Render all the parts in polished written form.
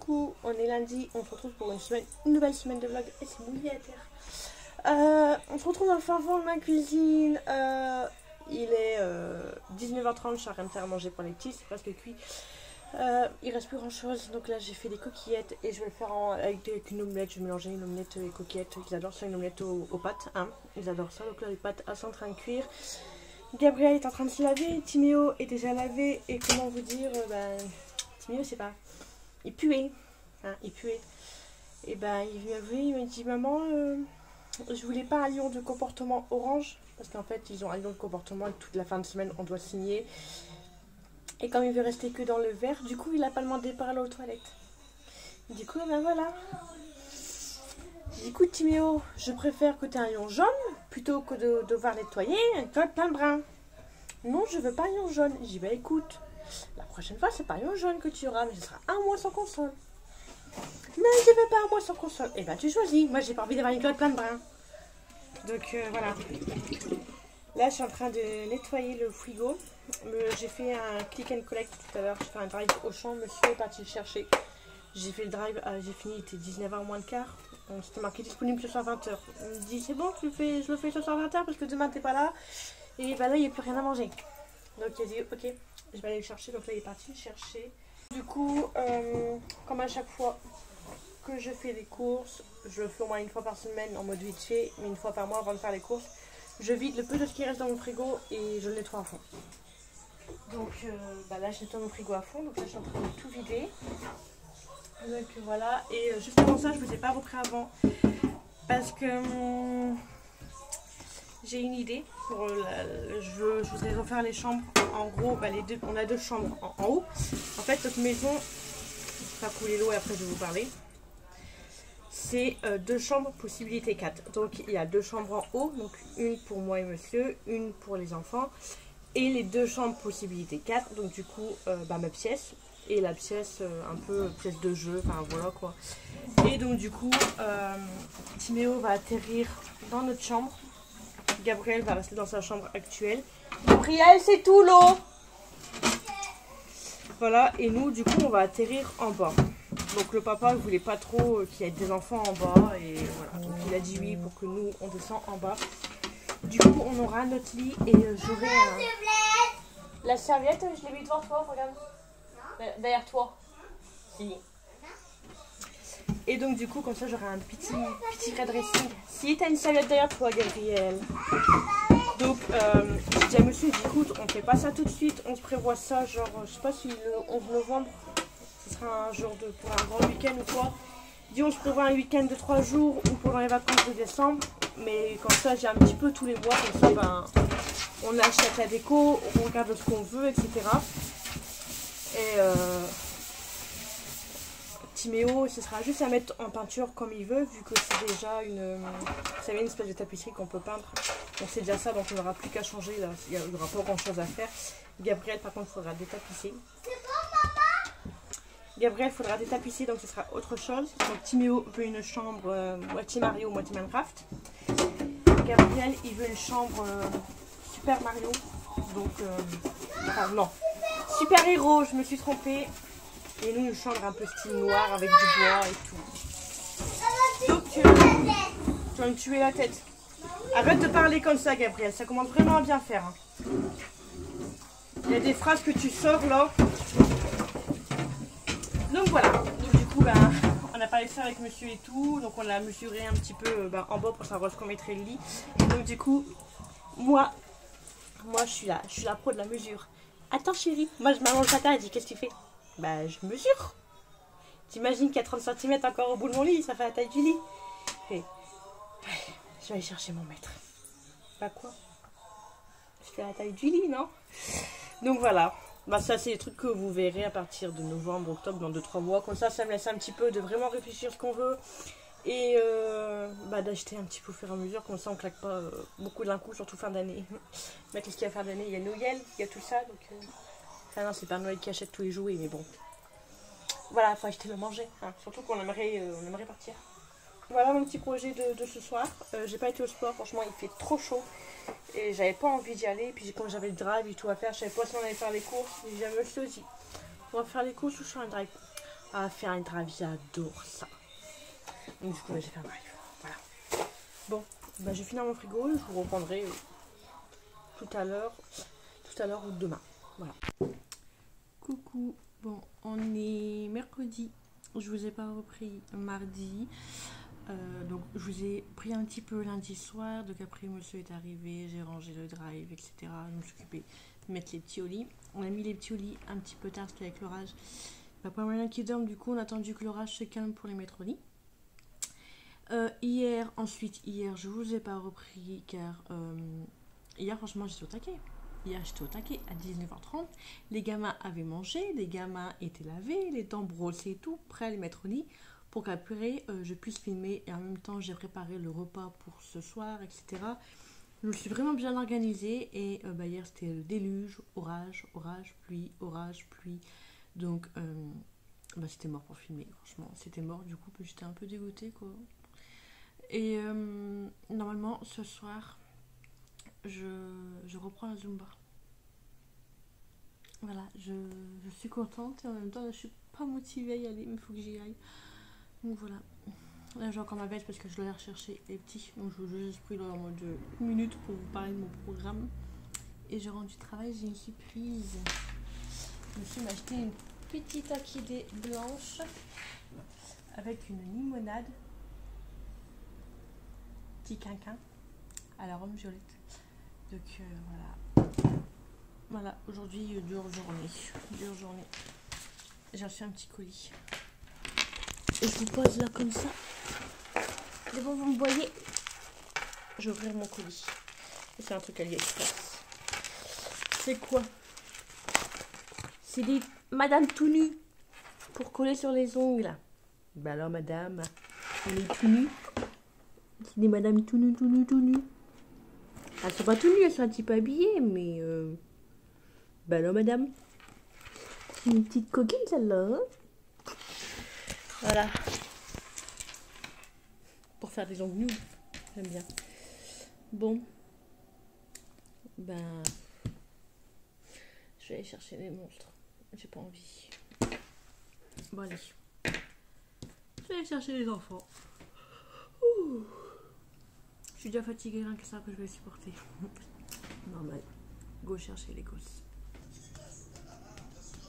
coup, on est lundi, on se retrouve pour une nouvelle semaine de vlog. Et c'est mouillé à terre. On se retrouve dans le fin fond de ma cuisine. Il est 19h30, je suis en train de faire manger pour les petits, c'est presque cuit. Il reste plus grand chose, donc là j'ai fait des coquillettes et je vais le faire avec une omelette. Je vais mélanger une omelette et coquillettes. Ils adorent ça, une omelette aux pâtes, hein. Ils adorent ça, donc là les pâtes sont en train de cuire. Gabriel est en train de se laver, Timéo est déjà lavé et comment vous dire, Timéo c'est pas, il puait, hein, il puait. Et ben il m'a dit maman, je voulais pas un lion de comportement orange parce qu'en fait ils ont un lion de comportement et toute la fin de semaine on doit signer. Et comme il veut rester que dans le vert, du coup il a pas demandé par aller aux toilettes. Du coup ben voilà. Écoute Timéo, je préfère que tu aies un lion jaune plutôt que de devoir nettoyer un code plein de brun. Non, je veux pas un lion jaune. J'ai dit bah écoute, la prochaine fois c'est pas un lion jaune que tu auras, mais ce sera un mois sans console. Mais je veux pas un mois sans console. Et ben tu choisis. Moi j'ai pas envie d'avoir une code plein de brun. Donc voilà. Là je suis en train de nettoyer le frigo. J'ai fait un click and collect tout à l'heure. J'ai fait un drive au champ. Monsieur est parti le chercher. J'ai fait le drive, j'ai fini, il était 19h moins le quart. C'était marqué disponible ce soir 20h. On me dit c'est bon, je le fais ce soir 20h parce que demain t'es pas là. Et bah là il n'y a plus rien à manger. Donc il a dit ok, je vais aller le chercher. Donc là il est parti le chercher. Du coup, comme à chaque fois que je fais des courses, je le fais au moins une fois par semaine en mode vite fait, mais une fois par mois avant de faire les courses. Je vide le peu de ce qui reste dans mon frigo et je le nettoie à fond. Donc là je nettoie mon frigo à fond. Donc là je suis en train de tout vider. Donc voilà, et juste avant ça, je ne vous ai pas repris avant parce que j'ai une idée. Je voudrais refaire les chambres. En gros, on a deux chambres en haut. En fait, notre maison, ça va couler l'eau et après je vais vous parler. C'est deux chambres, possibilité 4. Donc il y a deux chambres en haut, donc une pour moi et monsieur, une pour les enfants. Et les deux chambres, possibilité 4, donc du coup, ma pièce. Et la pièce, un peu pièce de jeu, enfin voilà quoi. Et donc du coup, Timéo va atterrir dans notre chambre. Gabriel va rester dans sa chambre actuelle. Gabriel, c'est tout l'eau. Voilà, et nous du coup on va atterrir en bas. Donc le papa ne voulait pas trop qu'il y ait des enfants en bas. Et voilà, donc il a dit oui pour que nous on descend en bas. Du coup on aura notre lit et j'aurai la serviette, je l'ai mis devant toi, regarde. Derrière toi. Si. Et donc du coup comme ça j'aurai un petit redressing. Si t'as une serviette derrière toi Gabriel. Donc j'ai dit à monsieur, écoute, on fait pas ça tout de suite, on se prévoit ça genre je sais pas si le 11 novembre ce sera un jour pour un grand week-end ou quoi. Dis on se prévoit un week-end de 3 jours ou pendant les vacances de décembre. Mais comme ça j'ai un petit peu tous les mois, comme ça on achète la déco, on regarde ce qu'on veut, etc. Et Timéo, ce sera juste à mettre en peinture comme il veut, vu que c'est déjà une espèce de tapisserie qu'on peut peindre. On sait déjà ça, donc on n'aura plus qu'à changer. Là. Il n'y aura pas grand chose à faire. Gabriel, par contre, il faudra détapisser. Gabriel, il faudra détapisser, donc ce sera autre chose. Donc Timéo veut une chambre moitié Mario, moitié Minecraft. Gabriel, il veut une chambre Super Mario. Donc, non. Super héros, je me suis trompée. Et nous, une chambre un peu style noir avec du bois et tout. Donc, tu vas me tuer la tête. Arrête de parler comme ça, Gabriel. Ça commence vraiment à bien faire. Hein. Il y a des phrases que tu sors là. Donc voilà. Donc du coup, on a parlé de ça avec monsieur et tout. Donc on a mesuré un petit peu en bas pour savoir ce qu'on mettrait le lit. Et donc du coup, moi je suis la pro de la mesure. Attends chérie, moi je m'allonge la table, elle dit qu'est-ce que tu fais? Bah je mesure. T'imagines qu'il y a 30 cm encore au bout de mon lit, ça fait la taille du lit. Et je vais aller chercher mon mètre. Bah quoi? Je fais la taille du lit, non? Donc voilà. Ça c'est des trucs que vous verrez à partir de novembre, octobre, dans 2-3 mois. Comme ça me laisse un petit peu de vraiment réfléchir ce qu'on veut. Et d'acheter un petit peu au fur et à mesure. Comme ça on claque pas beaucoup d'un coup, surtout fin d'année. Mais qu'est-ce qu'il y a à fin d'année? Il y a Noël, il y a tout ça. Donc, enfin non, c'est pas Noël qui achète tous les jouets, mais bon. Voilà, il faut acheter le manger. Hein. Surtout qu'on aimerait partir. Voilà mon petit projet de ce soir. J'ai pas été au sport, franchement il fait trop chaud. Et j'avais pas envie d'y aller. Puis comme j'avais le drive et tout à faire, je savais pas si on allait faire les courses. Et j'ai dit à monsieur aussi, on va faire les courses ou je fais un drive? à faire une drive. J'adore ça. Donc du coup, j'ai fait un drive. Voilà. Bon, bah, je vais finir mon frigo. Je vous reprendrai tout à l'heure ou demain. Voilà. Coucou. Bon, on est mercredi. Je vous ai pas repris mardi. Donc je vous ai pris un petit peu lundi soir. Donc après monsieur est arrivé, j'ai rangé le drive, etc. Je me suis occupée de mettre les petits au lit. On a mis les petits au lit un petit peu tard parce qu'avec l'orage, il n'y a pas moyen qu'ils dorment. Du coup on a attendu que l'orage se calme pour les mettre au lit. Hier je vous ai pas repris car hier franchement j'étais au taquet. Hier j'étais au taquet à 19h30. Les gamins avaient mangé, les gamins étaient lavés, les dents brossées et tout, prêts à les mettre au lit. Pour qu'après je puisse filmer et en même temps j'ai préparé le repas pour ce soir, etc. Je me suis vraiment bien organisée et hier c'était le déluge, orage, pluie, donc c'était mort pour filmer, franchement c'était mort, du coup j'étais un peu dégoûtée quoi. Et normalement ce soir je reprends la Zumba. Voilà, je suis contente et en même temps je suis pas motivée à y aller, mais il faut que j'y aille. Donc voilà, là j'ai encore ma bête parce que je dois aller rechercher les petits. Donc je vous ai juste pris dans moins de 1 minute pour vous parler de mon programme. Et je rentre du travail, j'ai une surprise. Monsieur m'a acheté une petite orchidée blanche avec une limonade. Petit quinquin à la rhum violette. Donc voilà. Voilà, aujourd'hui dure journée. J'ai reçu un petit colis. Et je vous pose là comme ça. Et bon, vous me voyez. Je vais ouvrir mon colis. C'est un truc AliExpress. C'est quoi? C'est des madame tout nu pour coller sur les ongles. Bah alors madame, on est tout nu. C'est des madame tout nu. Elles sont pas tout nues, elles sont un petit peu habillées, mais bah alors madame. C'est une petite coquine celle-là, hein? Voilà. Pour faire des ongles nus. J'aime bien. Bon. Ben. Je vais aller chercher les monstres. J'ai pas envie. Bon allez. Je vais aller chercher les enfants. Ouh. Je suis déjà fatiguée, rien que ça que je vais supporter. Normal. Go chercher les gosses.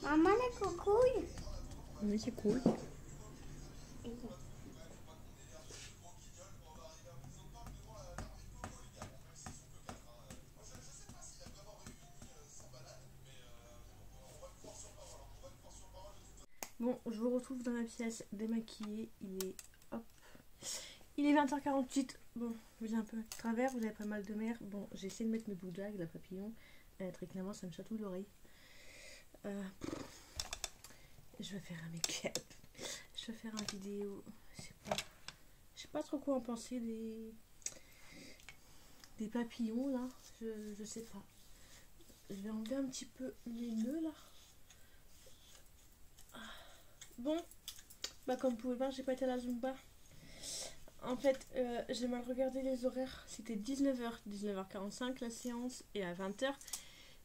Maman, les coucouilles. Oui, c'est cool. Bon, je vous retrouve dans ma pièce démaquillée. Il est 20h48. Bon, je vous ai un peu à travers, vous avez pas mal de mer. Bon, j'ai essayé de mettre mes boudagues, la papillon. Très clairement, ça me chatouille l'oreille. Je vais faire un make-up. Je vais faire une vidéo. Je sais pas trop quoi en penser des papillons là. Je sais pas. Je vais enlever un petit peu les nœuds là. Bon, bah comme vous pouvez voir, j'ai pas été à la Zumba. En fait, j'ai mal regardé les horaires. C'était 19h, 19h45 la séance. Et à 20h,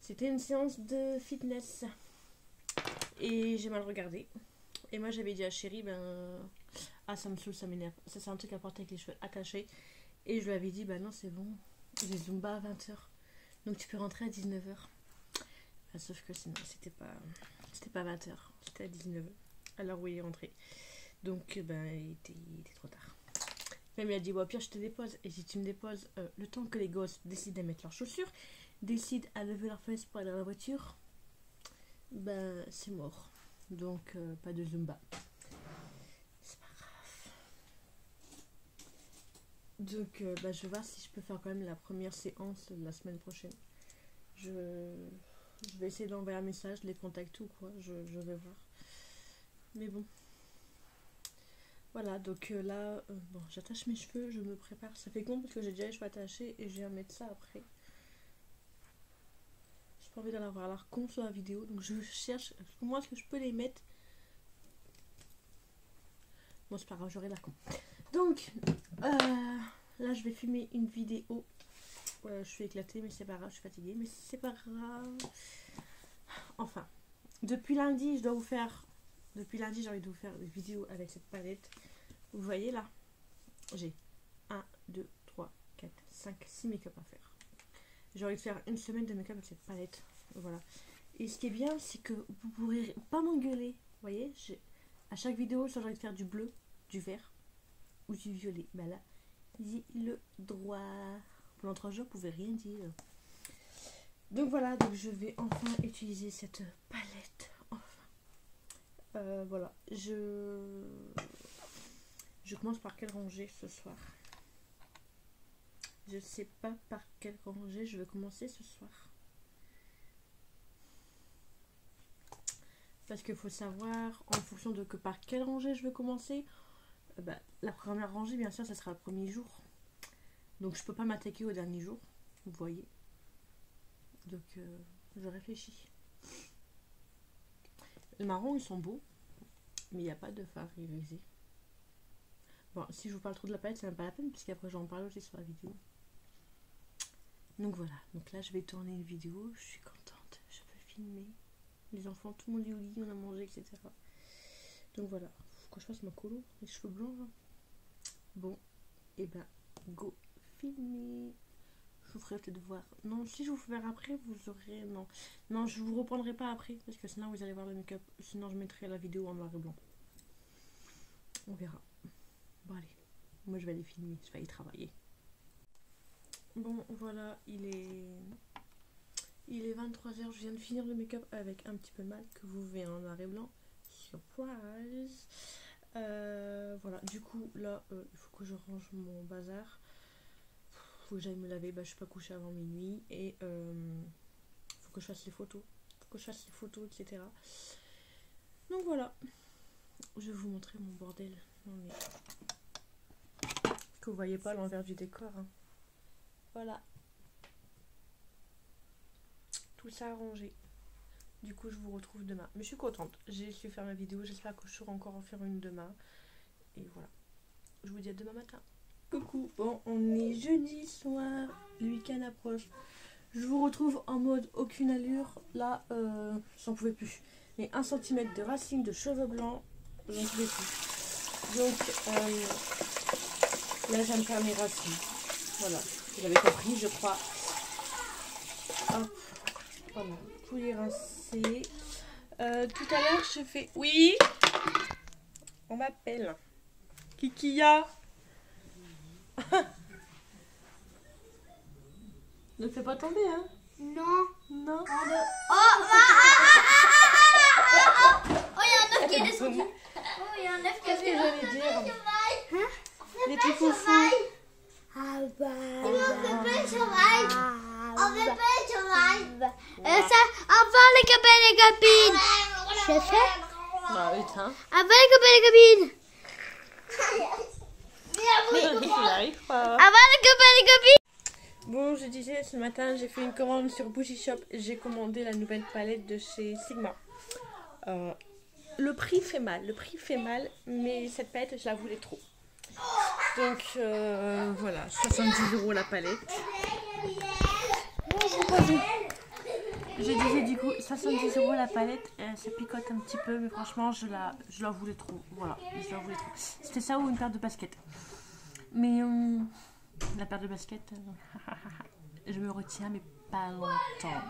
c'était une séance de fitness. Et j'ai mal regardé. Et moi, j'avais dit à Chérie, ça me saoule, ça m'énerve. Ça, c'est un truc à porter avec les cheveux attachés. Et je lui avais dit, non, c'est bon. J'ai Zumba à 20h. Donc tu peux rentrer à 19h. Sauf que sinon, c'était pas 20h. C'était à 19h. Alors oui, il est rentré. Donc, il était trop tard. Même il a dit, au pire, je te dépose. Et si tu me déposes, le temps que les gosses décident de mettre leurs chaussures, décident à lever leurs fesses pour aller dans la voiture, c'est mort. Donc, pas de Zumba. C'est pas grave. Donc, je vais voir si je peux faire quand même la première séance la semaine prochaine. Je vais essayer d'envoyer un message, les contacter ou quoi. Je vais voir. Mais bon. Voilà, donc là, j'attache mes cheveux, je me prépare. Ça fait con parce que j'ai déjà les cheveux attachés et je viens mettre ça après. J'ai pas envie d'en avoir l'air con sur la vidéo, donc je cherche comment est-ce que je peux les mettre. Bon, c'est pas grave, j'aurai l'air con. Donc, là, je vais filmer une vidéo. Je suis éclatée, mais c'est pas grave, je suis fatiguée, mais c'est pas grave. Enfin, depuis lundi, je dois vous faire Depuis lundi, j'ai envie de vous faire des vidéos avec cette palette. Vous voyez là, j'ai 1, 2, 3, 4, 5, 6 make-up à faire. J'ai envie de faire une semaine de make-up avec cette palette. Voilà. Et ce qui est bien, c'est que vous pourrez pas m'engueuler. Vous voyez, à chaque vidéo, j'ai envie de faire du bleu, du vert ou du violet. Bah là, j'ai le droit. Pendant 3 jours, vous pouvez rien dire. Donc voilà, donc je vais enfin utiliser cette palette. Enfin. Voilà. Je commence par quelle rangée ce soir? Je sais pas par quelle rangée je vais commencer ce soir. Parce qu'il faut savoir, en fonction de par quelle rangée je vais commencer, la première rangée, bien sûr, ça sera le premier jour. Donc je peux pas m'attaquer au dernier jour, vous voyez. Donc je réfléchis. Les marrons, ils sont beaux, mais il n'y a pas de fard irisé. Bon, si je vous parle trop de la palette, c'est même pas la peine, puisqu'après j'en parle aussi sur la vidéo. Donc voilà, donc là je vais tourner une vidéo, je suis contente, je peux filmer. Les enfants, tout le monde est au lit, on a mangé, etc. Donc voilà, faut que je fasse ma colo, les cheveux blancs là. Bon, et ben, go filmer. Je vous ferai peut-être voir. Non, si je vous fais après, vous aurez. Non. Non, je vous reprendrai pas après, parce que sinon vous allez voir le make-up. Sinon, je mettrai la vidéo en noir et blanc. On verra. Bon, allez. Moi, je vais aller filmer, je vais aller travailler. Bon, voilà, il est 23 h, je viens de finir le make-up avec un petit peu mal que vous verrez en noir et blanc. Surprise. Voilà, du coup, là, il faut que je range mon bazar. Faut que j'aille me laver, je suis pas couchée avant minuit. Et faut que je fasse les photos. Faut que je fasse les photos, etc. Donc voilà. Je vais vous montrer mon bordel. Non, mais... que vous voyez pas l'envers du décor. Hein. Voilà. Tout ça arrangé. Du coup, je vous retrouve demain. Mais je suis contente. J'ai su faire ma vidéo. J'espère que je saurai encore en faire une demain. Et voilà. Je vous dis à demain matin. Coucou. Bon, on est jeudi soir. Le week-end approche. Je vous retrouve en mode aucune allure. Là, j'en pouvais plus. Mais 1 cm de racine de cheveux blancs, j'en pouvais plus. Donc, là, j'aime faire mes racines. Voilà. Vous avez compris, je crois. Hop. Voilà. Tout les rincer. Tout à l'heure, je fais... Oui. On m'appelle. Kikia. Ne fais pas tomber, hein. Non. Non. Oh, il y a un œuf qui est descendu. Oh, il y a un œuf qui est descendu. Qu'est-ce que j'allais dire? Les petits foufous. On fait pas le cheval. On fait pas le cheval. Ça, avant les copains et les copines. Je fais. Bah oui, tiens. Avant les copains et les copines. Il arrive pas. Avant les copains et les copines. Bon, je disais, ce matin, j'ai fait une commande sur Bougie Shop. J'ai commandé la nouvelle palette de chez Sigma. Le prix fait mal, mais cette palette, je la voulais trop. Donc, voilà, 70 € la palette. Je disais du coup, 70 € la palette, ça picote un petit peu, mais franchement, je la voulais trop. Voilà, je la voulais trop. C'était ça ou une paire de baskets. Mais la paire de baskets, je me retiens, mais pas longtemps.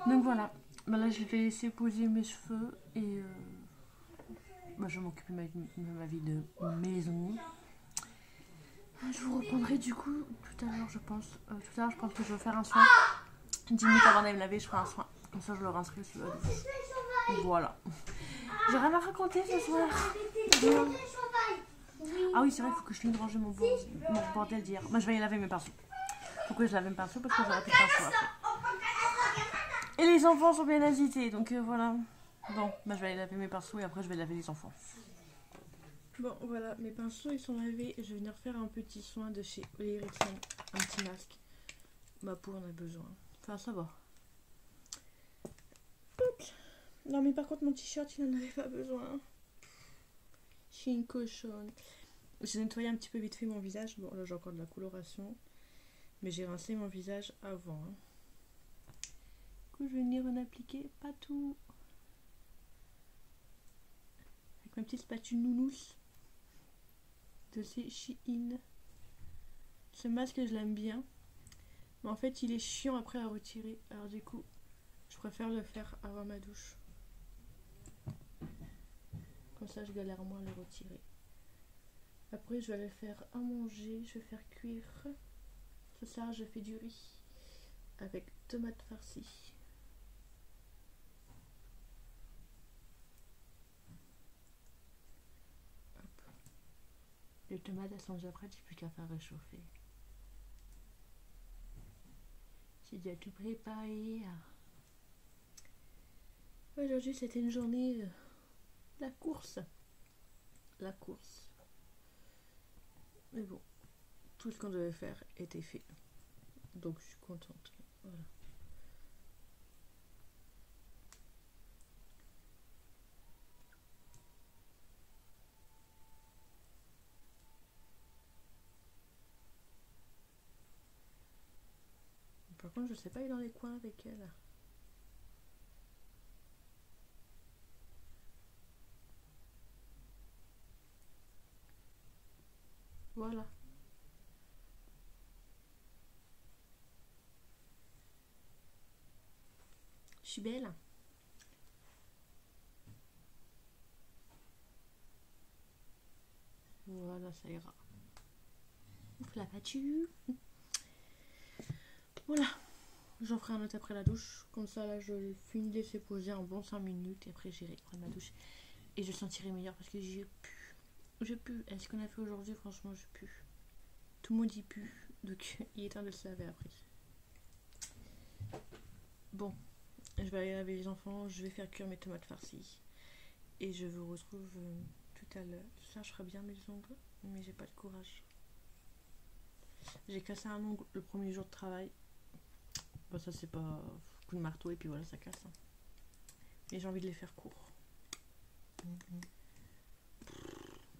Donc voilà, là je vais laisser poser mes cheveux et je vais m'occuper de ma vie de maison. Je vous reprendrai du coup tout à l'heure, je pense. Tout à l'heure, je pense que je vais faire un soin. 10 minutes avant d'aller me laver, je ferai un soin. Comme ça, je le rincerai sous la douche. Voilà. J'ai rien à raconter ce soir. Ah oui, c'est vrai, il faut que je finisse de ranger mon bordel d'hier. Moi, je vais aller laver mes pinceaux. Faut que je lave mes pinceaux parce que j'aurai plus de pinceaux après. Et les enfants sont bien agités, donc voilà. Bon, je vais aller laver mes pinceaux et après, je vais laver les enfants. Bon, voilà, mes pinceaux, ils sont lavés. Je vais venir faire un petit soin de chez Oli Erickson. Un petit masque. Ma peau en a besoin. Enfin, ça va. Non, mais par contre, mon t-shirt, il n'en avait pas besoin. Je suis une cochonne. J'ai nettoyé un petit peu vite fait mon visage. Bon, là, j'ai encore de la coloration. Mais j'ai rincé mon visage avant. Du coup, je vais venir en appliquer pas tout. pris une petite spatule nounous de chez Shein. Ce masque, je l'aime bien. Mais en fait, il est chiant après à retirer. Alors du coup, je préfère le faire avant ma douche. Comme ça, je galère moins à le retirer. Après, je vais aller faire à manger. Je vais faire cuire. Ce soir, je fais du riz avec tomates farcies. Hop. Les tomates, elles sont déjà prêtes. J'ai plus qu'à faire réchauffer. J'ai déjà tout préparé. Aujourd'hui, c'était une journée la course. La course. Mais bon, tout ce qu'on devait faire était fait. Donc je suis contente. Voilà. Par contre, je sais pas, il est dans les coins avec elle. Voilà. Je suis belle. Voilà, ça ira. Ouf, la pâture. Voilà. J'en ferai un autre après la douche. Comme ça, là, je finis de laisser poser un bon 5 minutes. Et après, j'irai prendre ma douche. Et je sentirai meilleur parce que j'ai pu. Je pue. Et ce qu'on a fait aujourd'hui, franchement, je pue. Tout le monde y pue. Donc, il est temps de se laver après. Bon. Je vais aller laver les enfants. Je vais faire cuire mes tomates farcies. Et je vous retrouve tout à l'heure. Ça, je ferai bien mes ongles. Mais j'ai pas de courage. J'ai cassé un ongle le premier jour de travail. Bon, ça, c'est pas coup de marteau. Et puis voilà, ça casse. Hein. Mais j'ai envie de les faire courts.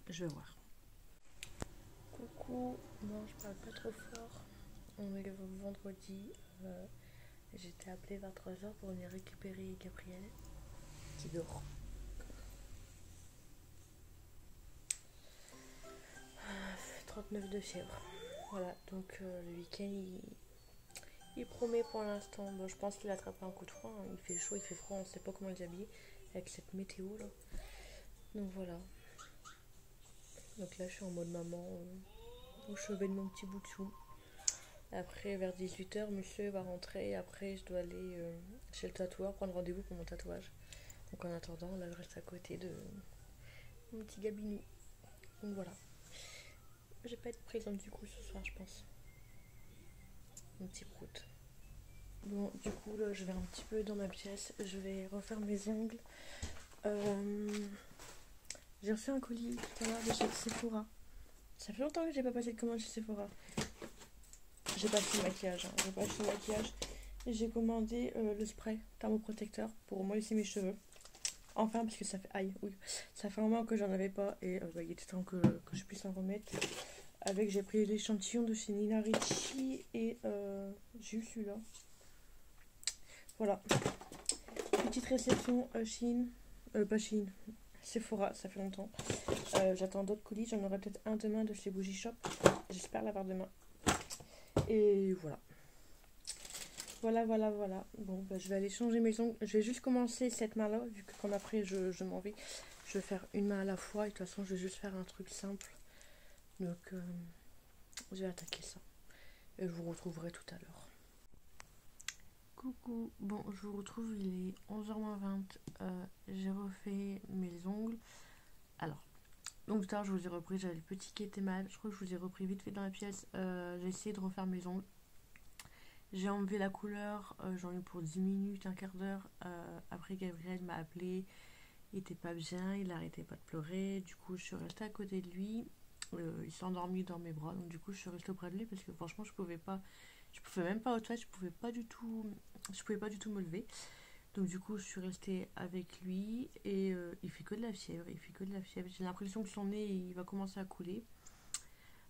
Je vais voir. Coucou, non je parle pas trop fort. On est le vendredi. J'ai été appelée vers 3h pour venir récupérer Gabriel qui dort. 39 de fièvre. Voilà, donc le week-end il promet pour l'instant. Bon, je pense qu'il a attrapé un coup de froid. Hein. Il fait chaud, il fait froid, on sait pas comment les habiller avec cette météo là. Donc voilà. Donc là je suis en mode maman au chevet de mon petit bout de chou. Après vers 18h monsieur va rentrer. Après je dois aller chez le tatoueur prendre rendez-vous pour mon tatouage. Donc en attendant là je reste à côté de mon petit gabinou. Donc voilà. Je vais pas être présente du coup ce soir je pense. Mon petit prout. Bon du coup là je vais un petit peu dans ma pièce. Je vais refaire mes ongles. J'ai reçu un colis tout à l'heure de chez Sephora. Ça fait longtemps que j'ai pas passé de commande chez Sephora. J'ai pas acheté le maquillage. Hein. J'ai pas acheté le maquillage. Et j'ai commandé le spray thermoprotecteur pour mollisser mes cheveux. Enfin, parce que ça fait... Aïe, oui. Ça fait un moment que j'en avais pas. Et il était temps que je puisse en remettre. Avec, j'ai pris l'échantillon de chez Nina Ricci. Et j'ai eu celui-là. Voilà. Petite réception Shein. Pas Shein. Sephora, ça fait longtemps. J'attends d'autres colis. J'en aurai peut-être un demain de chez Bougie Shop. J'espère l'avoir demain. Et voilà. Voilà. Bon, bah, je vais aller changer mes ongles. Je vais juste commencer cette main-là, vu que comme après je m'en vais. Je vais faire une main à la fois. Et de toute façon, je vais juste faire un truc simple. Donc, je vais attaquer ça. Et je vous retrouverai tout à l'heure. Coucou. Bon, je vous retrouve. Il est 11h20. J'ai refait mes ongles. Alors, donc tout à l'heure, je vous ai repris. J'avais le petit qui était mal. Je crois que je vous ai repris vite fait dans la pièce. J'ai essayé de refaire mes ongles. J'ai enlevé la couleur, j'en ai eu pour 10 minutes, un quart d'heure. Après, Gabriel m'a appelé, il était pas bien, il arrêtait pas de pleurer. Du coup, je suis restée à côté de lui. Il s'est endormi dans mes bras, donc du coup, je suis restée auprès de lui parce que franchement, je pouvais même pas au toilette, je pouvais pas du tout me lever. Donc du coup, je suis restée avec lui et il fait que de la fièvre, J'ai l'impression que son nez, il va commencer à couler.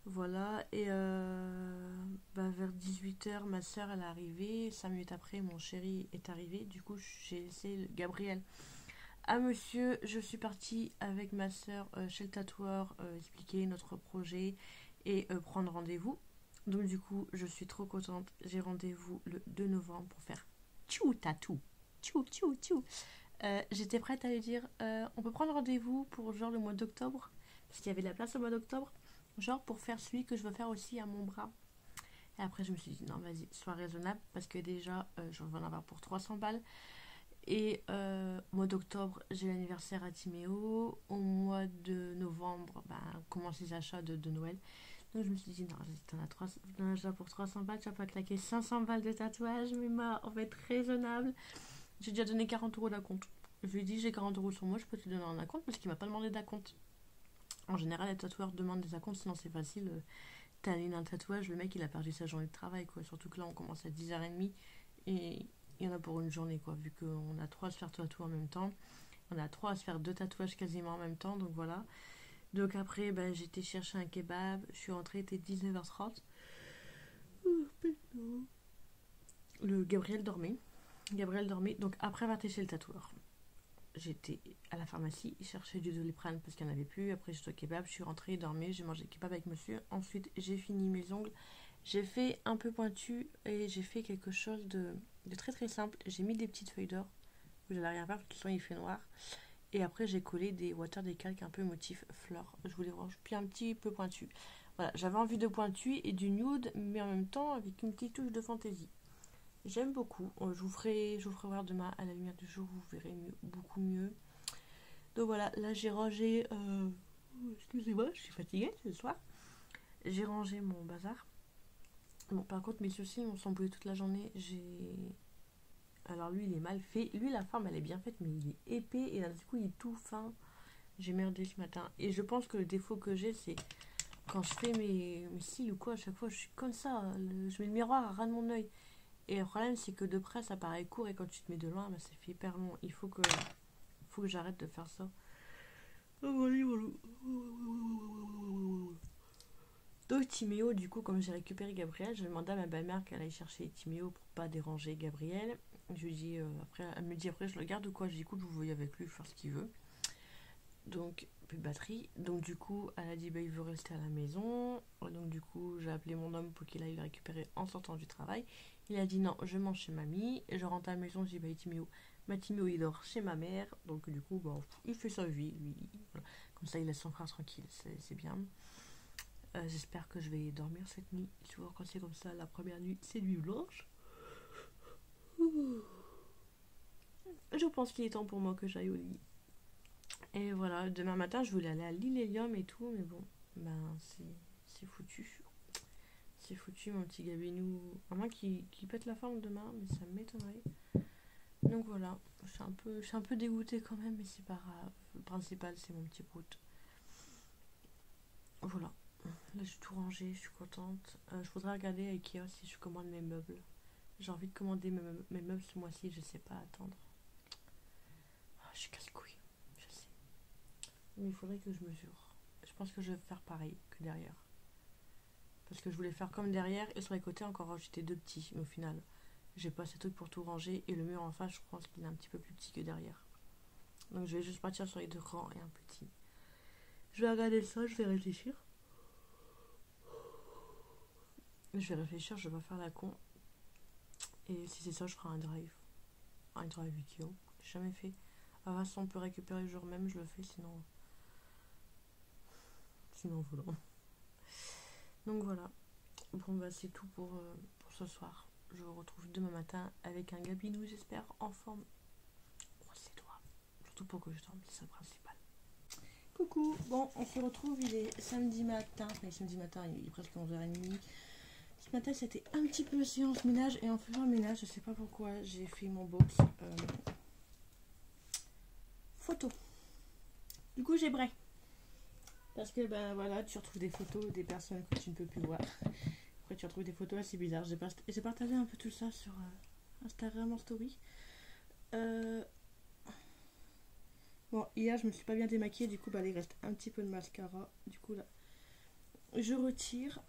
Voilà, et vers 18h, ma soeur elle est arrivée. 5 minutes après, mon chéri est arrivé. Du coup, j'ai laissé Gabriel à monsieur, je suis partie avec ma soeur chez le tatoueur expliquer notre projet et prendre rendez-vous. Donc du coup, je suis trop contente. J'ai rendez-vous le 2 novembre pour faire tchou tatou. Tchou tchou tchou. J'étais prête à lui dire on peut prendre rendez-vous pour genre le mois d'octobre parce qu'il y avait de la place au mois d'octobre, genre pour faire celui que je veux faire aussi à mon bras. Et après je me suis dit non vas-y, sois raisonnable parce que déjà je vais en avoir pour 300 balles. Et au mois d'octobre j'ai l'anniversaire à Timéo. Au mois de novembre on commence les achats de Noël. Donc je me suis dit non, t'en as déjà pour 300 balles, tu vas pas claquer 500 balles de tatouage, mais on va être raisonnable. J'ai déjà donné 40 euros d'acompte. Je lui ai dit j'ai 40 euros sur moi, je peux te donner un acompte parce qu'il m'a pas demandé d'acompte. En général, les tatoueurs demandent des acomptes, sinon c'est facile. T'as un tatouage, le mec il a perdu sa journée de travail, quoi. Surtout que là on commence à 10h30 et il y en a pour une journée, quoi. Vu qu'on a 3 à se faire tatouer en même temps, on a 3 à se faire 2 tatouages quasiment en même temps, donc voilà. Donc après, j'ai été chercher un kebab, je suis rentrée, il était 19h30. Le Gabriel dormait. Donc après avoir été chez le tatoueur, j'étais à la pharmacie, chercher du Doliprane parce qu'il n'y en avait plus. Après j'étais au kebab, je suis rentrée, dormais, j'ai mangé le kebab avec monsieur. Ensuite j'ai fini mes ongles, j'ai fait un peu pointu et j'ai fait quelque chose de très très simple. J'ai mis des petites feuilles d'or, vous n'allez rien faire parce que sinon il fait noir. Et après j'ai collé des water décalques un peu motif fleur. Je voulais voir puis un petit peu pointu. Voilà, j'avais envie de pointu et du nude, mais en même temps avec une petite touche de fantaisie. J'aime beaucoup. Je vous ferai voir demain à la lumière du jour, vous verrez beaucoup mieux. Donc voilà, là j'ai rangé. Excusez-moi, je suis fatiguée ce soir. J'ai rangé mon bazar. Bon, par contre, mes soucis on s'embrouillé toute la journée. Alors lui, il est mal fait. Lui, la forme, elle est bien faite, mais il est épais et là, du coup, il est tout fin. J'ai merdé ce matin. Et je pense que le défaut que j'ai, c'est quand je fais mes cils ou quoi, à chaque fois, je suis comme ça. Je mets le miroir à ras de mon œil. Et le problème, c'est que de près, ça paraît court et quand tu te mets de loin, ça fait hyper long. Il faut que j'arrête de faire ça. Donc Timéo, du coup, comme j'ai récupéré Gabriel, je demandé à ma belle-mère qu'elle aille chercher Timéo pour pas déranger Gabriel. Je lui dis après, elle me dit après je le garde ou quoi. Je dis écoute, je vous voyez avec lui faire ce qu'il veut. Donc plus de batterie. Donc du coup, elle a dit il veut rester à la maison. Donc du coup, j'ai appelé mon homme pour qu'il aille le récupérer en sortant du travail. Il a dit non, je mange chez mamie. Et je rentre à la maison, je dis Timéo. Timéo il dort chez ma mère. Donc du coup, il fait sa vie, lui. Voilà. Comme ça, il laisse son frère tranquille, c'est bien. J'espère que je vais dormir cette nuit. Souvent quand c'est comme ça, la première nuit, c'est nuit blanche. Je pense qu'il est temps pour moi que j'aille au lit. Et voilà, demain matin, je voulais aller à l'île Hélium et tout, mais bon, c'est foutu. C'est foutu, mon petit Gabinou. À moins qu'il pète la forme demain, mais ça m'étonnerait. Donc voilà, je suis un peu dégoûtée quand même, mais c'est pas grave. Le principal, c'est mon petit prout. Voilà. Là, j'ai tout rangé, je suis contente. Je voudrais regarder à Ikea si je commande mes meubles. J'ai envie de commander mes meubles ce mois-ci, je sais pas attendre. Je suis casse-couille, je sais. Mais il faudrait que je mesure. Je pense que je vais faire pareil que derrière. Parce que je voulais faire comme derrière et sur les côtés encore rajouter 2 petits. Mais au final, j'ai pas assez de trucs pour tout ranger. Et le mur en face, je pense qu'il est un petit peu plus petit que derrière. Donc je vais juste partir sur les 2 grands et un petit. Je vais regarder ça, je vais réfléchir. Je vais réfléchir, je vais pas faire la con. Et si c'est ça, je ferai un drive. Un drive vidéo. J'ai jamais fait. Ah, si on peut récupérer le jour même, je le fais, sinon voilà. Donc voilà. Bon, c'est tout pour ce soir. Je vous retrouve demain matin avec un Gabinou, j'espère, en forme. Croise les doigts. Surtout pour que je dorme, c'est ça le principal. Coucou. Bon, on se retrouve, il est samedi matin. Enfin, samedi matin, il est presque 11h30. Ce matin, c'était un petit peu séance ménage. Et en faisant le ménage, je sais pas pourquoi, j'ai fait mon box photo. Du coup, j'ai braillé. Parce que, voilà, tu retrouves des photos des personnes que tu ne peux plus voir. Après, tu retrouves des photos assez bizarres. J'ai partagé un peu tout ça sur Instagram en story. Bon, hier, je me suis pas bien démaquillée. Du coup, il reste un petit peu de mascara. Du coup, là, je retire.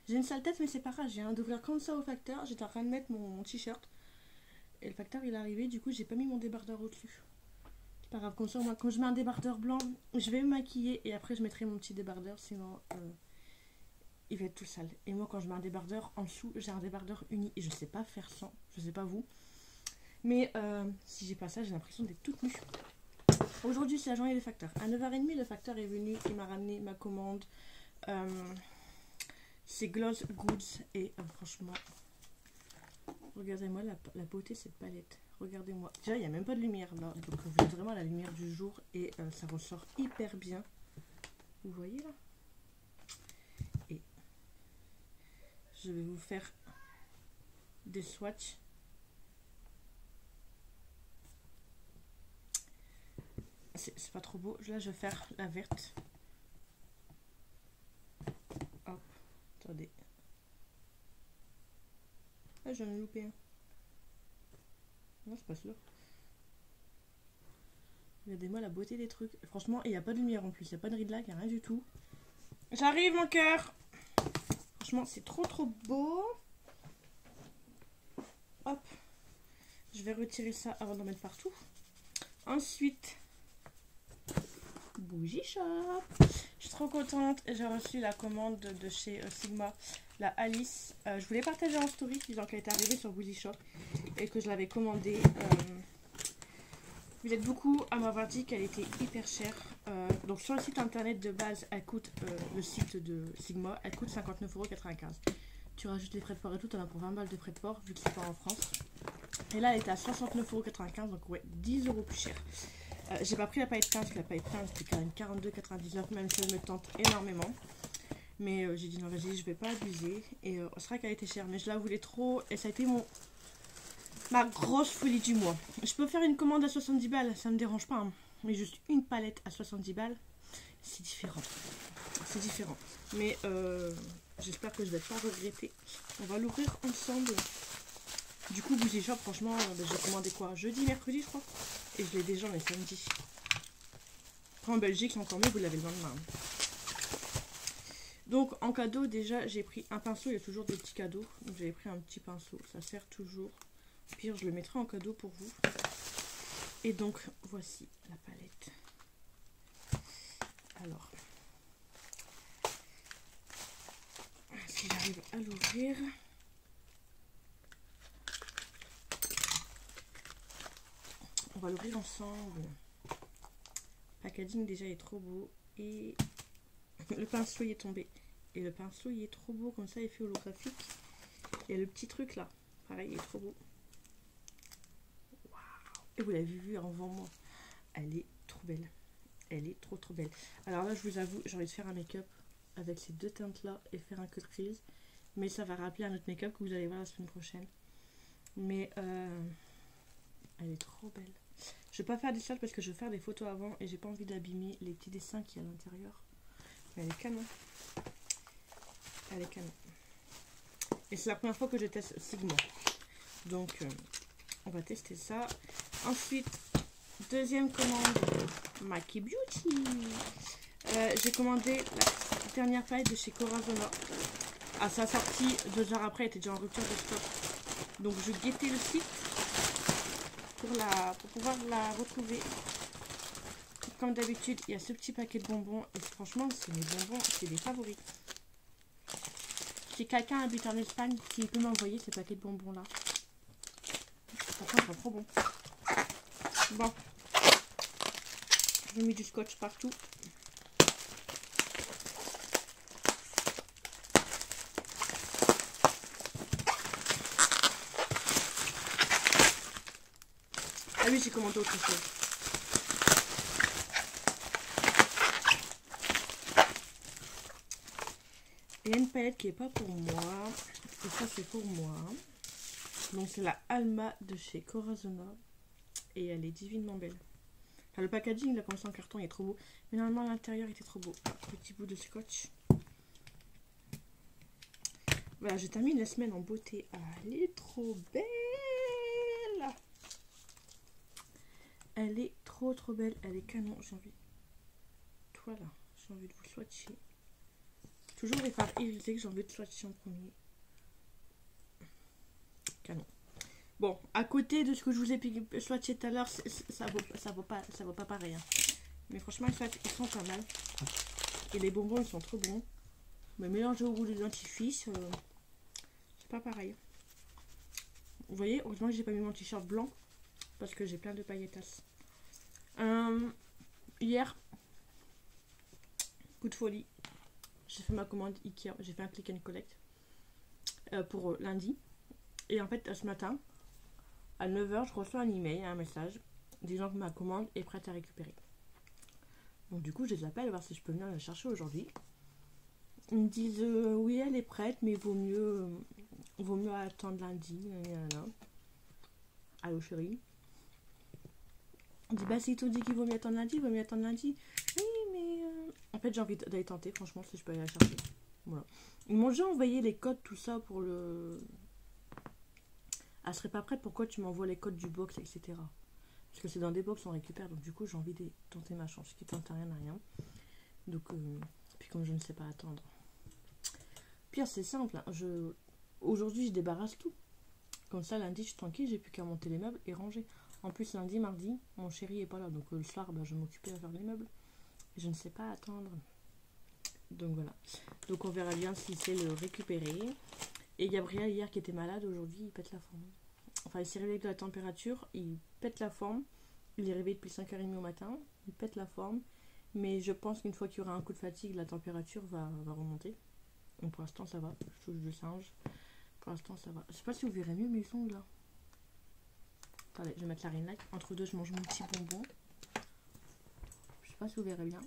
J'ai une sale tête, mais c'est pas grave. J'ai d'ouvrir comme ça au facteur. J'étais en train de mettre mon t-shirt. Et le facteur, il est arrivé. Du coup, j'ai pas mis mon débardeur au-dessus. Pas grave, comme ça, moi, quand je mets un débardeur blanc, je vais me maquiller et après je mettrai mon petit débardeur, sinon il va être tout sale. Et moi, quand je mets un débardeur en dessous, j'ai un débardeur uni et je sais pas faire sans, je sais pas vous. Mais si j'ai pas ça, j'ai l'impression d'être toute nue. Aujourd'hui, c'est la journée des facteurs. À 9h30, le facteur est venu, il m'a ramené ma commande. C'est Gloss Goods et franchement, regardez-moi la beauté de cette palette. Regardez-moi. Déjà, il n'y a même pas de lumière là. Donc, vous êtes vraiment à la lumière du jour et ça ressort hyper bien. Vous voyez là? Et je vais vous faire des swatchs. C'est pas trop beau. Là, je vais faire la verte. Hop. Attendez. Ah, j'en ai loupé un. Non, c'est pas sûr. Regardez-moi la beauté des trucs. Franchement, il n'y a pas de lumière en plus. Il n'y a pas de rideau, il n'y a rien du tout. J'arrive, mon cœur. Franchement, c'est trop beau. Hop. Je vais retirer ça avant d'en mettre partout. Ensuite, Bougie Shop. Je suis trop contente. J'ai reçu la commande de chez Sigma, la Alice. Je voulais partager en story disant qu'elle était arrivée sur Bougie Shop et que je l'avais commandée. Vous êtes beaucoup à m'avoir dit qu'elle était hyper chère. Donc sur le site internet de base, elle coûte, le site de Sigma, elle coûte 59,95 €. Tu rajoutes les frais de port et tout, tu en as pour 20 balles de frais de port vu que c'est pas en France. Et là, elle était à 69,95 €, donc ouais, 10 € plus cher. J'ai pas pris la paillette 15, parce que la paillette 15 c'était quand même 42,99 €, même si elle me tente énormément. Mais j'ai dit non, vas-y, je vais pas abuser. Et c'est vrai qu'elle était chère, mais je la voulais trop. Et ça a été ma grosse folie du mois. Je peux faire une commande à 70 balles, ça me dérange pas. Hein. Mais juste une palette à 70 balles, c'est différent. C'est différent. Mais j'espère que je vais pas regretter. On va l'ouvrir ensemble. Du coup, Bougie Shop, franchement, j'ai commandé quoi? Jeudi, mercredi, je crois. Et je l'ai déjà le samedi. Après, en Belgique, c'est encore mieux, vous l'avez le lendemain. Donc, en cadeau, déjà, j'ai pris un pinceau. Il y a toujours des petits cadeaux. Donc, j'avais pris un petit pinceau. Ça sert toujours. Au pire, je le mettrai en cadeau pour vous. Et donc, voici la palette. Alors, si j'arrive à l'ouvrir. On va l'ouvrir ensemble. Le packaging déjà est trop beau. Et le pinceau il est tombé. Et le pinceau il est trop beau. Comme ça il fait holographique. Il y a le petit truc là. Pareil, il est trop beau. Waouh. Et vous l'avez vu avant moi. Elle est trop belle. Elle est trop belle. Alors là je vous avoue, j'ai envie de faire un make-up avec ces deux teintes là et faire un cut crease. Mais ça va rappeler un autre make-up que vous allez voir la semaine prochaine. Mais elle est trop belle. Je vais pas faire des salles parce que je vais faire des photos avant et j'ai pas envie d'abîmer les petits dessins qu'il y a à l'intérieur. Mais elle est canon. Elle est canon. Et c'est la première fois que je teste Sigma. Donc on va tester ça. Ensuite, deuxième commande, Maki Beauty. J'ai commandé la dernière palette de chez Corazona. À sa sortie, 2 heures après, elle était déjà en rupture de stock. Donc je guettais le site pour pouvoir la retrouver. Comme d'habitude, il y a ce petit paquet de bonbons. Et franchement, c'est mes bonbons, c'est des favoris. Si quelqu'un habite en Espagne, qui peut m'envoyer ces paquets de bonbons là. Franchement, ils sont trop bons. Bon. J'ai mis du scotch partout. Ah oui, j'ai commandé autre chose. Il y a une palette qui n'est pas pour moi. Et ça, c'est pour moi. Donc, c'est la Alma de chez Corazona. Et elle est divinement belle. Enfin, le packaging, là, comme ça en carton, il est trop beau. Mais normalement, à l'intérieur, il était trop beau. Petit bout de scotch. Voilà, je termine la semaine en beauté. Ah, elle est trop belle. Elle est trop belle. Elle est canon. J'ai envie. Voilà. J'ai envie de vous swatcher. Toujours les fards irisés que j'ai envie de swatcher en premier. Canon. Bon, à côté de ce que je vous ai swatché tout à l'heure, ça vaut pas pareil. Hein. Mais franchement, ils sont pas mal. Et les bonbons, ils sont trop bons. Mais mélangés au goût du dentifrice, c'est pas pareil. Vous voyez, heureusement que j'ai pas mis mon t-shirt blanc parce que j'ai plein de pailletasses. Hier, coup de folie, j'ai fait ma commande Ikea, j'ai fait un click and collect pour lundi. Et en fait, ce matin, à 9 h, je reçois un email, un message disant que ma commande est prête à récupérer. Donc du coup, je les appelle voir si je peux venir la chercher aujourd'hui. Ils me disent oui, elle est prête, mais vaut mieux attendre lundi. Allô chérie. Il dit bah si tout dit qu'il vaut mieux attendre lundi, il vaut mieux attendre lundi. Oui, mais en fait j'ai envie d'aller tenter, franchement, si je peux aller la chercher. Voilà. Ils m'ont déjà envoyé les codes, tout ça pour le. Elle serait pas prête, pourquoi tu m'envoies les codes du box, etc. Parce que c'est dans des box on récupère, donc du coup j'ai envie de tenter ma chance, qui tente rien à rien. Donc puis comme je ne sais pas attendre. Pire c'est simple, hein. Aujourd'hui je débarrasse tout. Comme ça lundi je suis tranquille, j'ai plus qu'à monter les meubles et ranger. En plus lundi, mardi, mon chéri est pas là, donc le soir je vais m'occuper à faire les meubles. Et je ne sais pas attendre. Donc voilà. Donc on verra bien si c'est le récupérer. Et Gabriel hier qui était malade, aujourd'hui il pète la forme. Enfin il s'est réveillé avec de la température, il pète la forme. Il est réveillé depuis 5h30 au matin, il pète la forme. Mais je pense qu'une fois qu'il y aura un coup de fatigue, la température va remonter. Donc pour l'instant ça va, je touche de singe. Pour l'instant ça va. Je sais pas si vous verrez mieux mes ongles là. Attendez, je vais mettre la ring light. Entre deux je mange mon petit bonbon. Je sais pas si vous verrez bien.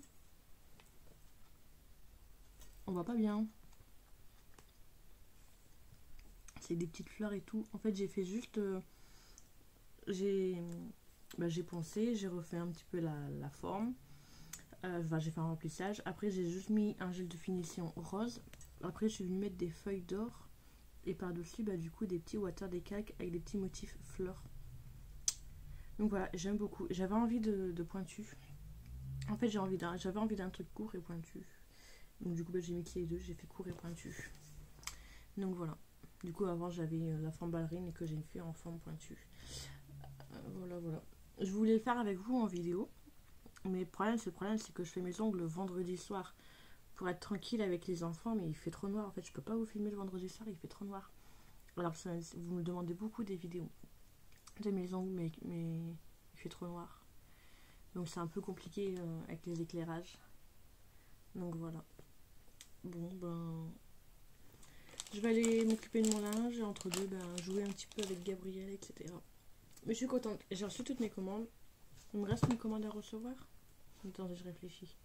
On voit pas bien. C'est des petites fleurs et tout. En fait j'ai fait juste... j'ai poncé, j'ai refait un petit peu la forme. J'ai fait un remplissage. Après j'ai juste mis un gel de finition rose. Après je suis venue mettre des feuilles d'or. Et par-dessus du coup des petits water décalques avec des petits motifs fleurs. Donc voilà, j'aime beaucoup. J'avais envie de pointu. En fait j'avais envie d'un truc court et pointu. Donc du coup j'ai mixé les deux, j'ai fait court et pointu. Donc voilà. Du coup avant j'avais la forme ballerine et que j'ai fait en forme pointue. Voilà. Je voulais le faire avec vous en vidéo. Mais le problème c'est que je fais mes ongles le vendredi soir. Pour être tranquille avec les enfants, mais il fait trop noir. En fait je peux pas vous filmer le vendredi soir, il fait trop noir. Alors vous me demandez beaucoup des vidéos de mes ongles, mais il fait trop noir. Donc c'est un peu compliqué avec les éclairages. Donc voilà. Bon je vais aller m'occuper de mon linge et entre deux jouer un petit peu avec Gabriel, etc. Mais je suis contente, j'ai reçu toutes mes commandes. Il me reste une commande à recevoir. Attendez, je réfléchis.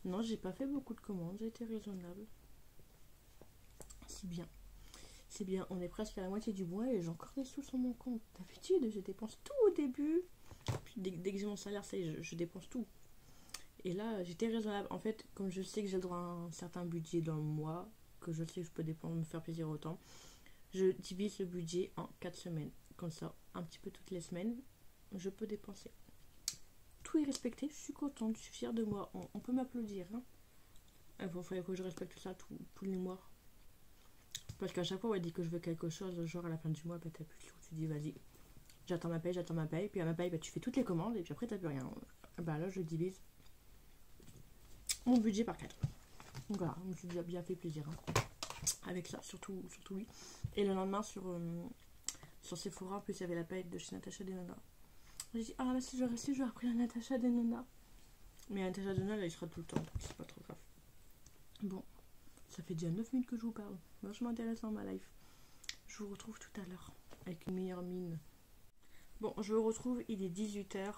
Non, j'ai pas fait beaucoup de commandes, j'ai été raisonnable. C'est bien, on est presque à la moitié du mois et j'ai encore des sous sur mon compte. D'habitude, je dépense tout au début. Puis dès que j'ai mon salaire, ça y est, je dépense tout. Et là, j'étais raisonnable. En fait, comme je sais que j'ai le droit à un certain budget dans le mois, que je sais que je peux dépenser, me faire plaisir autant, je divise le budget en 4 semaines. Comme ça, un petit peu toutes les semaines, je peux dépenser. Tout est respecté, je suis contente, je suis fière de moi. On peut m'applaudir. Hein. Il faudrait que je respecte ça tous les mois. Parce qu'à chaque fois, on dit que je veux quelque chose, genre à la fin du mois, t'as plus de sous, tu dis vas-y, j'attends ma paye, puis à ma paye, tu fais toutes les commandes, et puis après, t'as plus rien. Là, je divise mon budget par 4. Donc voilà, je me suis déjà bien fait plaisir. Hein. Avec ça, surtout oui. Et le lendemain, sur Sephora, en plus, il y avait la palette de chez Natacha Denona. J'ai dit, ah là, si je vais après la Natacha Denona. Mais la Natacha Denona, là, il sera tout le temps, donc c'est pas trop grave. Bon, ça fait déjà 9 minutes que je vous parle. Vachement intéressant ma life. Je vous retrouve tout à l'heure avec une meilleure mine. Bon, je vous retrouve, il est 18 h.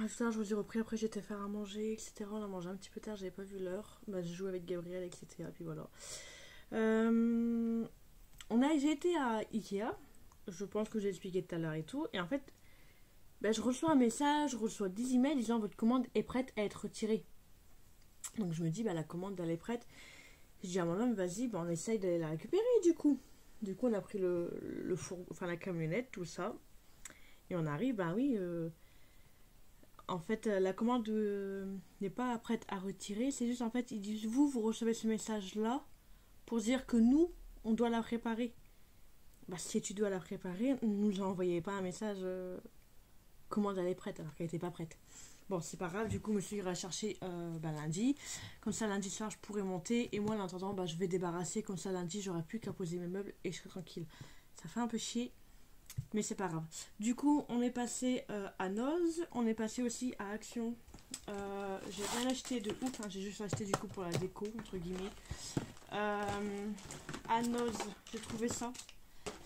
Ça, je vous ai repris. Après, j'étais faire à manger, etc. On a mangé un petit peu tard, j'avais pas vu l'heure. J'ai joué avec Gabriel, etc. Puis voilà. J'ai été à Ikea. Je pense que j'ai expliqué tout à l'heure et tout. Et en fait, je reçois un message, je reçois 10 emails disant votre commande est prête à être retirée. Donc je me dis, la commande elle est prête. Je dis à mon homme, vas-y, on essaye d'aller la récupérer du coup. Du coup, on a pris le fourgon, enfin la camionnette, tout ça. Et on arrive, en fait, la commande n'est pas prête à retirer. C'est juste, en fait, ils disent, vous recevez ce message-là pour dire que nous, on doit la préparer. bah, si tu dois la préparer, ne nous envoyez pas un message commande elle est prête alors qu'elle n'était pas prête. Bon, c'est pas grave, du coup, monsieur ira chercher lundi. Comme ça, lundi soir, je pourrai monter. Et moi, en attendant, je vais débarrasser. Comme ça, lundi, j'aurai plus qu'à poser mes meubles et je serai tranquille. Ça fait un peu chier, mais c'est pas grave. Du coup, on est passé à Noz. On est passé aussi à Action. J'ai rien acheté de ouf. Hein, j'ai juste acheté du coup pour la déco, entre guillemets. À Noz, j'ai trouvé ça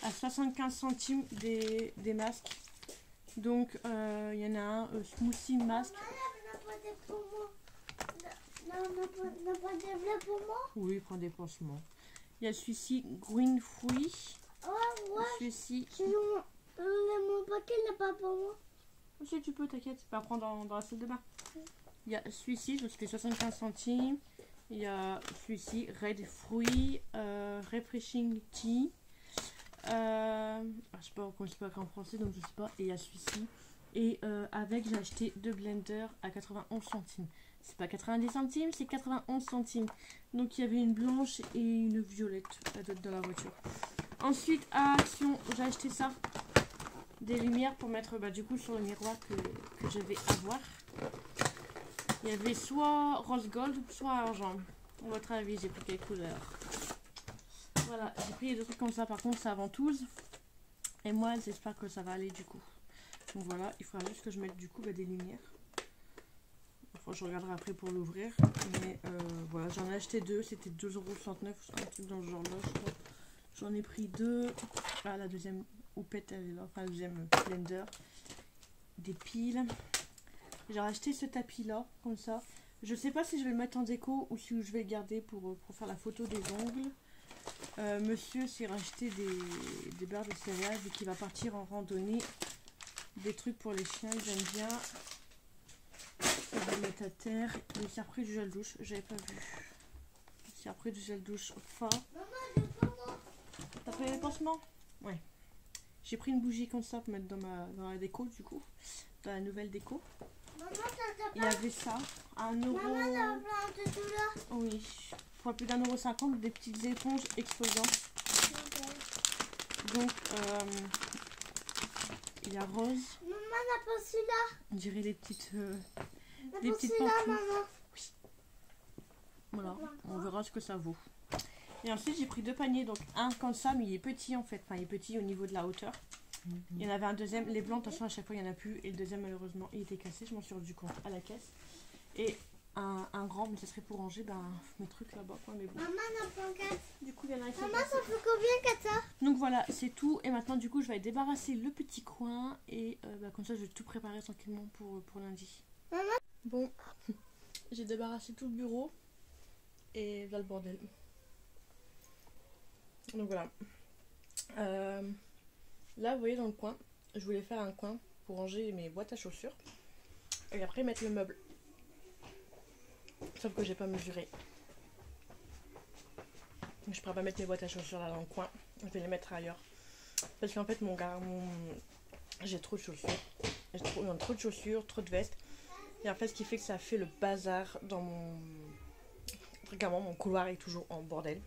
à 75 centimes des masques. Donc, il y en a un smoothie mask. N'a pas des bleus pour moi? Oui, prends des pansements. Il y a celui-ci, Green Fruit. Ouais. Celui-ci. Mon paquet n'est pas pour moi. Si tu peux, t'inquiète, tu vas prendre dans la salle de bain. Il y a celui-ci, donc c'était 75 centimes. Il y a celui-ci, Red Fruit, Refreshing Tea. Je sais pas comment c'est pas en français, donc je sais pas. Et il y a celui-ci. Et avec, j'ai acheté 2 blenders à 91 centimes. C'est pas 90 centimes, c'est 91 centimes. Donc il y avait une blanche et une violette dans la voiture. Ensuite, à Action, j'ai acheté ça. Des lumières pour mettre du coup sur le miroir que je vais avoir. Il y avait soit rose gold, soit argent. À votre avis, j'ai pris quelle couleur? Voilà, j'ai pris des trucs comme ça. Par contre, c'est à ventouse. Et moi, j'espère que ça va aller du coup. Donc voilà, il faudra juste que je mette du coup des lumières. Enfin, je regarderai après pour l'ouvrir. Mais voilà, j'en ai acheté 2. C'était 2,69 €, un truc dans ce genre-là, je crois. J'en ai pris 2. Ah, la deuxième houppette, elle est là. Enfin, la deuxième blender. Des piles. J'ai racheté ce tapis-là, comme ça. Je sais pas si je vais le mettre en déco ou si je vais le garder pour faire la photo des ongles. Monsieur s'est racheté des barres de céréales et qui va partir en randonnée. Des trucs pour les chiens, ils aiment bien. On va le mettre à terre. Il s'est repris du gel douche, j'avais pas vu. Il s'est repris du gel douche fort. T'as pris les pansements? Ouais. J'ai pris une bougie comme ça pour mettre dans la déco du coup. Dans la nouvelle déco. Il y avait ça, à 1 euro. Maman, t'as plein de douleurs. Oui, pour plus d'1,50 €, des petites éponges exfoliantes. Donc, il y a rose. Maman n'a pas celui-là. On dirait des petites Des petites pantoufles. maman. Oui. Voilà, on verra ce que ça vaut. Et ensuite, j'ai pris 2 paniers. Donc, un comme ça, mais il est petit en fait. Enfin, il est petit au niveau de la hauteur. Il y en avait un deuxième. Les blancs, de toute façon, à chaque fois, il n'y en a plus. Et le deuxième, malheureusement, il était cassé. Je m'en suis rendu compte à la caisse. Et un grand, mais ça serait pour ranger mes trucs là-bas. Mais bon. Maman n'a pas 4. Du coup, il y en a qui Maman, ça fait combien 4 ça? Donc voilà, c'est tout. Et maintenant, du coup, je vais débarrasser le petit coin. Et comme ça, je vais tout préparer tranquillement pour lundi. Maman. Bon, j'ai débarrassé tout le bureau. Et là, le bordel. Donc voilà. Là, vous voyez dans le coin, je voulais faire un coin pour ranger mes boîtes à chaussures. Et après, mettre le meuble. Sauf que j'ai pas mesuré. Donc, je pourrais pas mettre mes boîtes à chaussures là dans le coin. Je vais les mettre ailleurs. Parce qu'en fait, j'ai trop de chaussures. J'ai trop de chaussures, trop de vestes. Et en fait, ce qui fait que ça fait le bazar dans mon... Regarde, mon couloir est toujours en bordel.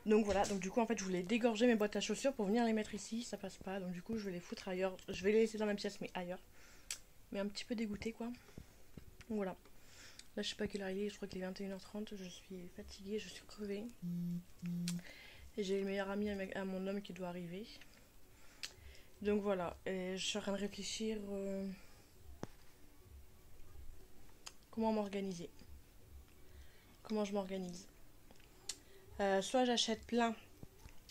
Donc voilà, donc du coup en fait je voulais dégorger mes boîtes à chaussures pour venir les mettre ici, ça passe pas, donc du coup je vais les foutre ailleurs, je vais les laisser dans la même pièce mais ailleurs. Mais un petit peu dégoûtée quoi. Donc voilà, là je sais pas quelle heure il est, je crois qu'il est 21h30, je suis fatiguée, je suis crevée. Et j'ai le meilleur ami à mon homme qui doit arriver. Donc voilà, et je suis en train de réfléchir comment m'organiser. Comment je m'organise. Soit j'achète plein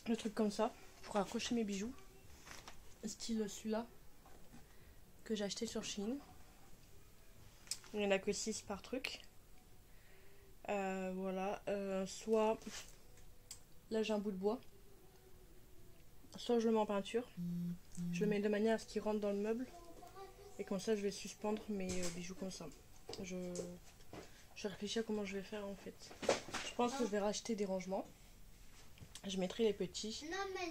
de trucs comme ça pour accrocher mes bijoux, style celui-là que j'ai acheté sur Shein. Il n'y en a que 6 par truc. Voilà. Soit là j'ai un bout de bois, soit je le mets en peinture. Je le mets de manière à ce qu'il rentre dans le meuble et comme ça je vais suspendre mes bijoux comme ça. Je réfléchis à comment je vais faire en fait. Je pense que je vais racheter des rangements. Je mettrai les petits.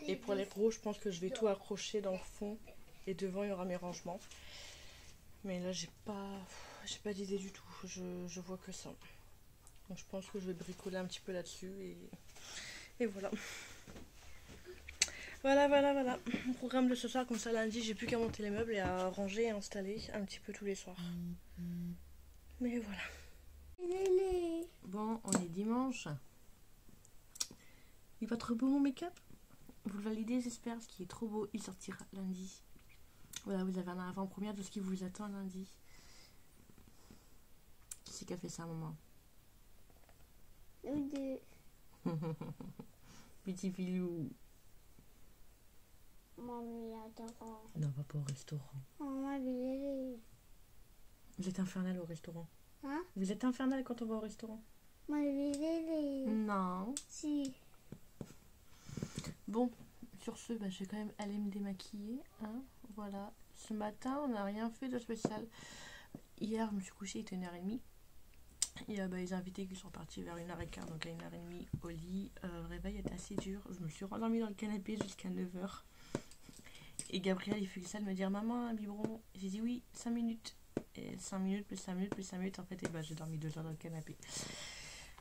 Et pour les gros, je pense que je vais tout accrocher dans le fond. Et devant, il y aura mes rangements. Mais là, j'ai pas d'idée du tout. Je vois que ça. Donc je pense que je vais bricoler un petit peu là-dessus. Et voilà. Voilà. Le programme de ce soir, comme ça lundi, j'ai plus qu'à monter les meubles et à ranger et installer un petit peu tous les soirs. Mais voilà. Bon, on est dimanche. Il va trop beau mon make-up. Vous le validez, j'espère. Ce qui est trop beau, il sortira lundi. Voilà, vous avez un avant-première de ce qui vous attend lundi. Qui c'est qui a fait ça, maman? Nous deux. Petit filou. Mamie, attends. Non, va pas au restaurant. Maman, Vous êtes infernal au restaurant. hein? Vous êtes infernal quand on va au restaurant. Non. Si. Bon, sur ce, je vais quand même aller me démaquiller. Hein, voilà. Ce matin, on n'a rien fait de spécial. Hier, je me suis couchée, il était 1h30. Il y a les invités qui sont partis vers 1h15, donc à 1h30 au lit. Le réveil était assez dur. Je me suis rendormie dans le canapé jusqu'à 9h. Et Gabriel, il fait que ça de me dire: maman, un biberon. J'ai dit oui, 5 minutes. Et 5 minutes, plus 5 minutes, plus 5 minutes. En fait, j'ai dormi 2 heures dans le canapé.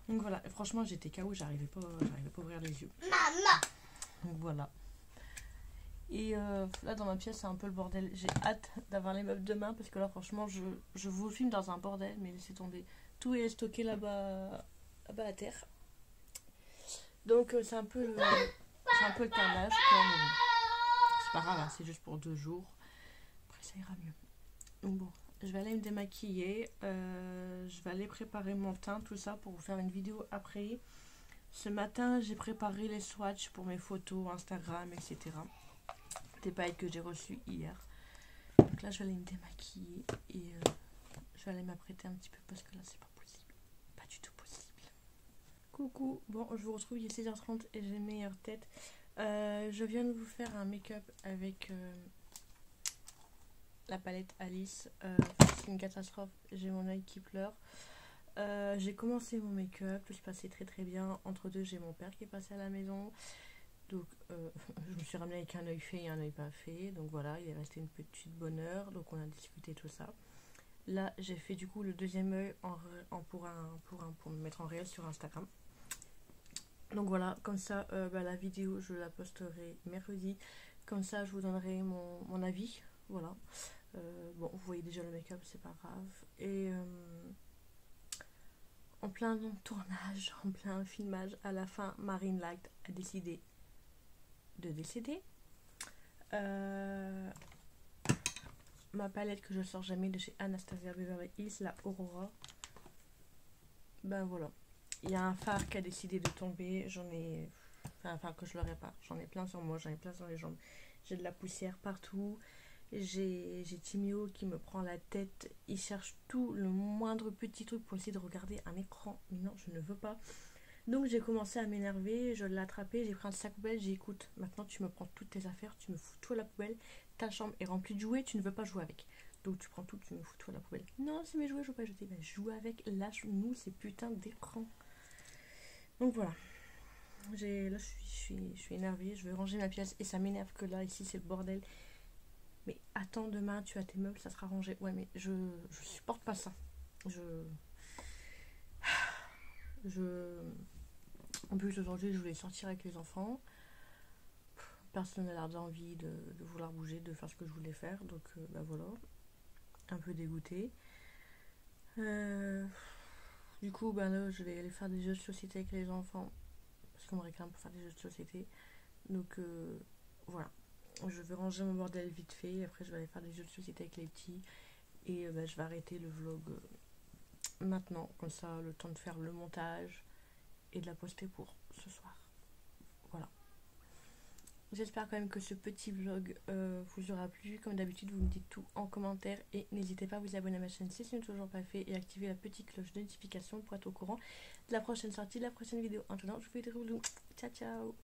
Donc voilà, franchement, j'étais KO, j'arrivais pas à ouvrir les yeux. Maman. Donc voilà. Et là, dans ma pièce, c'est un peu le bordel. J'ai hâte d'avoir les meubles demain parce que là, franchement, je vous filme dans un bordel, mais laissez tomber. Tout est stocké là-bas à terre. Donc c'est un peu le carnage, quoi, mais bon. C'est pas grave, hein, c'est juste pour 2 jours. Après, ça ira mieux. Donc bon, je vais aller me démaquiller. Je vais aller préparer mon teint, tout ça, pour vous faire une vidéo après. Ce matin, j'ai préparé les swatchs pour mes photos, Instagram, etc. Des paillettes que j'ai reçues hier. Donc là, je vais aller me démaquiller et je vais aller m'apprêter un petit peu parce que là, c'est pas possible. Pas du tout possible. Coucou, bon, je vous retrouve, il est 16h30 et j'ai une meilleure tête. Je viens de vous faire un make-up avec la palette Alice. C'est une catastrophe, j'ai mon œil qui pleure. J'ai commencé mon make-up, tout se passait très très bien. Entre deux, j'ai mon père qui est passé à la maison. Donc je me suis ramenée avec un œil fait et un œil pas fait. Donc voilà, il est resté une petite bonne heure. Donc on a discuté tout ça. Là, j'ai fait du coup le deuxième œil pour me mettre en réel sur Instagram. Donc voilà, comme ça, la vidéo, je la posterai mercredi. Comme ça, je vous donnerai mon avis. Voilà. Bon, vous voyez déjà le make-up, c'est pas grave. Et en plein tournage, en plein filmage, à la fin, Marine Lact a décidé de décéder. Ma palette que je sors jamais de chez Anastasia Beverly Hills, la Aurora. Ben voilà. Il y a un phare qui a décidé de tomber. J'en ai... Enfin, que je le répare. J'en ai plein sur moi, j'en ai plein sur les jambes. J'ai de la poussière partout. J'ai Timio qui me prend la tête. Il cherche tout le moindre petit truc pour essayer de regarder un écran. Mais non, je ne veux pas. Donc j'ai commencé à m'énerver. Je l'ai attrapé. J'ai pris un sac poubelle. J'ai dit: écoute, maintenant tu me prends toutes tes affaires. Tu me fous tout à la poubelle. Ta chambre est remplie de jouets. Tu ne veux pas jouer avec. Donc tu prends tout. Tu me fous tout à la poubelle. Non, c'est mes jouets. Je veux pas jeter. Ben, joue avec. Lâche-nous ces putains d'écrans. Donc voilà. Là, je suis énervée. Je vais ranger ma pièce. Et ça m'énerve que là, ici, c'est le bordel. Mais attends, demain tu as tes meubles, ça sera rangé. Ouais, mais je supporte pas ça. En plus, aujourd'hui, je voulais sortir avec les enfants. Personne n'a l'air d'envie de vouloir bouger, de faire ce que je voulais faire. Donc, voilà. Un peu dégoûtée. Du coup, là, je vais aller faire des jeux de société avec les enfants. Parce qu'on me réclame pour faire des jeux de société. Donc, voilà. Je vais ranger mon bordel vite fait. Et après, je vais aller faire des jeux de société avec les petits. Et je vais arrêter le vlog maintenant. Comme ça, le temps de faire le montage et de la poster pour ce soir. Voilà. J'espère quand même que ce petit vlog vous aura plu. Comme d'habitude, vous me dites tout en commentaire. Et n'hésitez pas à vous abonner à ma chaîne si ce n'est toujours pas fait. Et activer la petite cloche de notification pour être au courant de la prochaine sortie, de la prochaine vidéo. En attendant, je vous fais des gros bisous. Ciao, ciao.